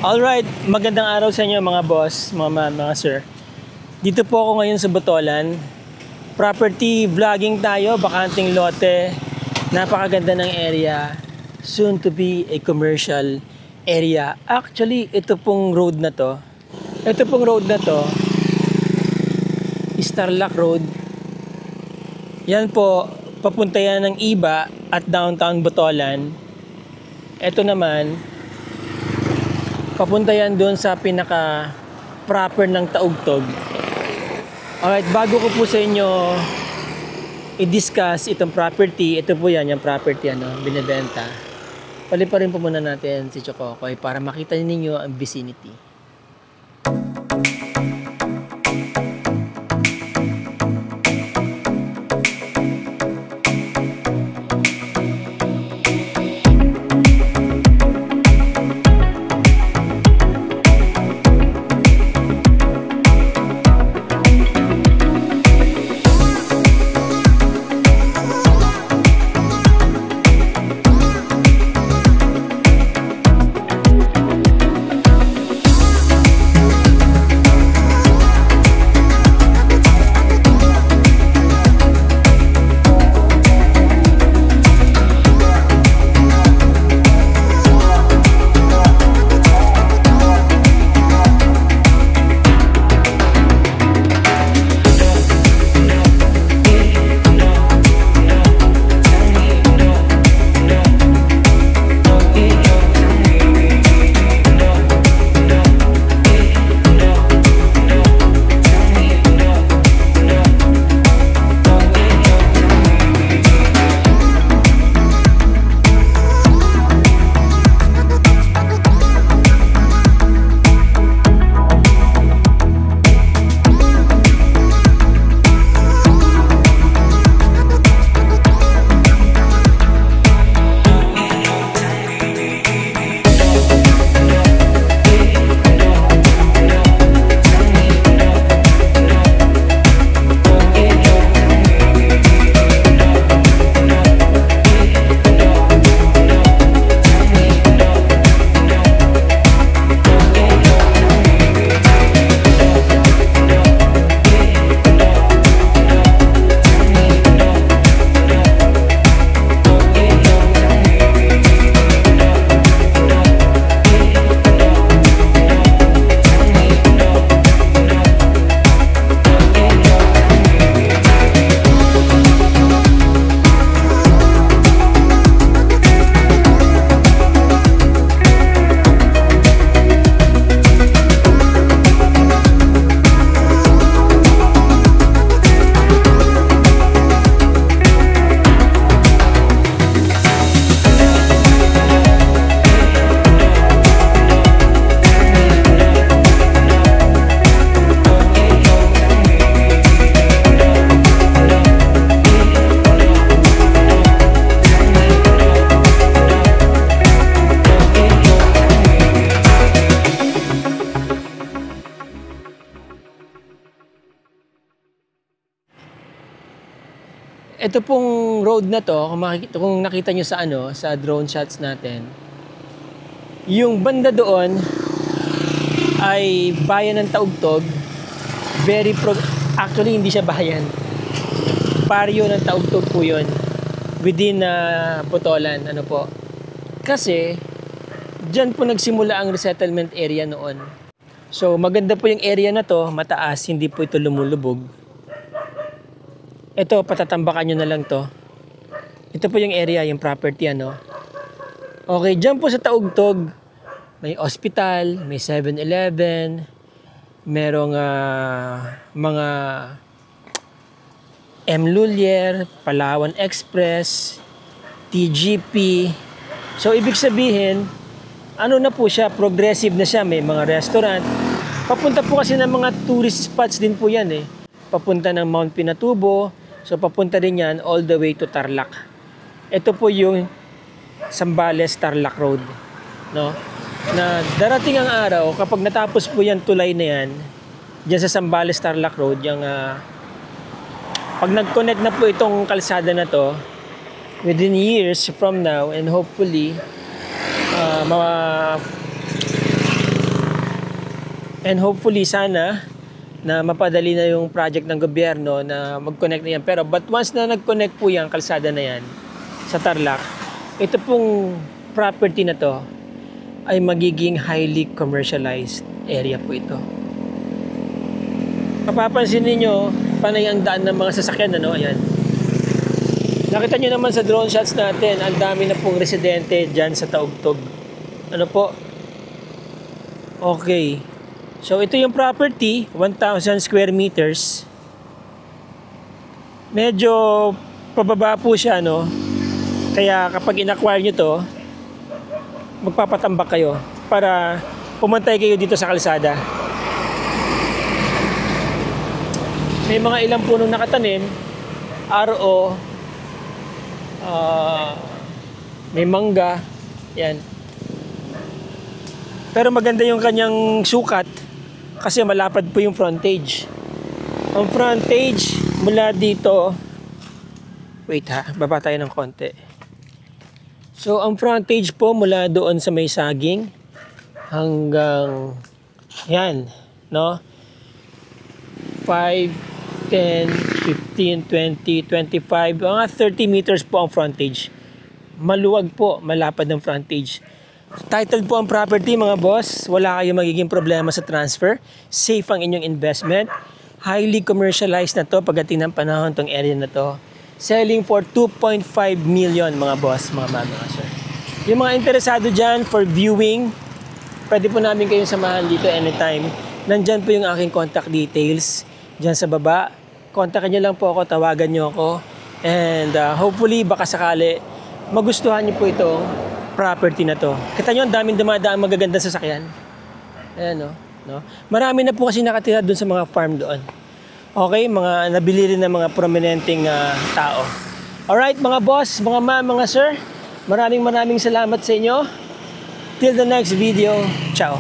Alright, magandang araw sa inyo mga boss, mga sir. Dito po ako ngayon sa Botolan. Property vlogging tayo, bakanting lote. Napakaganda ng area. Soon to be a commercial area. Actually, ito pong road na to. Starlac Road. Yan po, papunta yan ng Iba at downtown Botolan. Ito naman, papunta yan doon sa pinaka proper ng Taugtog. Alright, bago ko po sa inyo i-discuss itong property, ito po yan, yung property binibenta. Paliparin po muna natin si Chokokoy para makita ninyo ang vicinity. Ito pong road na to, kung nakita nyo sa drone shots natin, yung banda doon ay bayan ng Taugtog. Actually, hindi siya bayan. Baryo ng Taugtog po yun. Within Botolan, Kasi, dyan po nagsimula ang resettlement area noon. So, maganda po yung area na to, mataas, hindi po ito lumulubog. Ito, patatambakan nyo na lang to. Ito po yung area, yung property, Okay, dyan po sa Taugtog, may hospital, may 7-Eleven, merong mga M. Lulier, Palawan Express, TGP. So, ibig sabihin, na po siya, progressive na siya, may mga restaurant. Papunta po kasi ng mga tourist spots din po yan Papunta ng Mount Pinatubo. So, papunta rin yan all the way to Tarlac. Ito po yung Zambales-Tarlac Road. Na darating ang araw, kapag natapos po yan, tulay na yan, dyan sa Zambales-Tarlac Road, pag nag-connect na po itong kalsada na to, within years from now, and hopefully, And hopefully sana na mapadali na yung project ng gobyerno na mag-connect na yan. Pero but once na nag-connect po yung kalsada na yan sa Tarlac, ito pong property na to ay magiging highly commercialized area po ito. Mapapansin niyo panay ang daan ng mga sasakyan, ano? Ayan. Nakita niyo naman sa drone shots natin, ang dami na pong residente dyan sa Taugtog. Ano po? Okay. So ito yung property, 1,000 square meters. Medyo pababa po siya, no? Kaya kapag in-acquire nyo to, magpapatambak kayo para pumantay kayo dito sa kalsada. May mga ilang punong nakatanim, RO, may mangga, yan. Pero maganda yung kanyang sukat kasi malapad po yung frontage. Ang frontage mula dito, wait ha, baba tayo ng konti. So ang frontage po mula doon sa may saging hanggang yan, no? 5, 10, 15, 20, 25, mga 30 meters po ang frontage. Maluwag po, malapad ng frontage. Titled po ang property, mga boss. Wala kayong magiging problema sa transfer. Safe ang inyong investment. Highly commercialized na to pagdating ng panahon tong area na to. Selling for 2.5 million, mga boss, mga mga sir. Yung mga interesado dyan for viewing, pwede po namin kayong samahan dito anytime. Nandyan po yung aking contact details. Dyan sa baba. Kontakin nyo lang po ako, tawagan nyo ako. And hopefully, baka sakali, magustuhan nyo po itong property na to. Kita nyo, ang daming dumadaan magagandang sasakyan. Ayan, no? Marami na po kasi nakatira doon sa mga farm doon. Okay, mga nabili rin ng mga prominenteng tao. Alright, mga boss, mga ma'am, mga sir, maraming salamat sa inyo. Till the next video, ciao.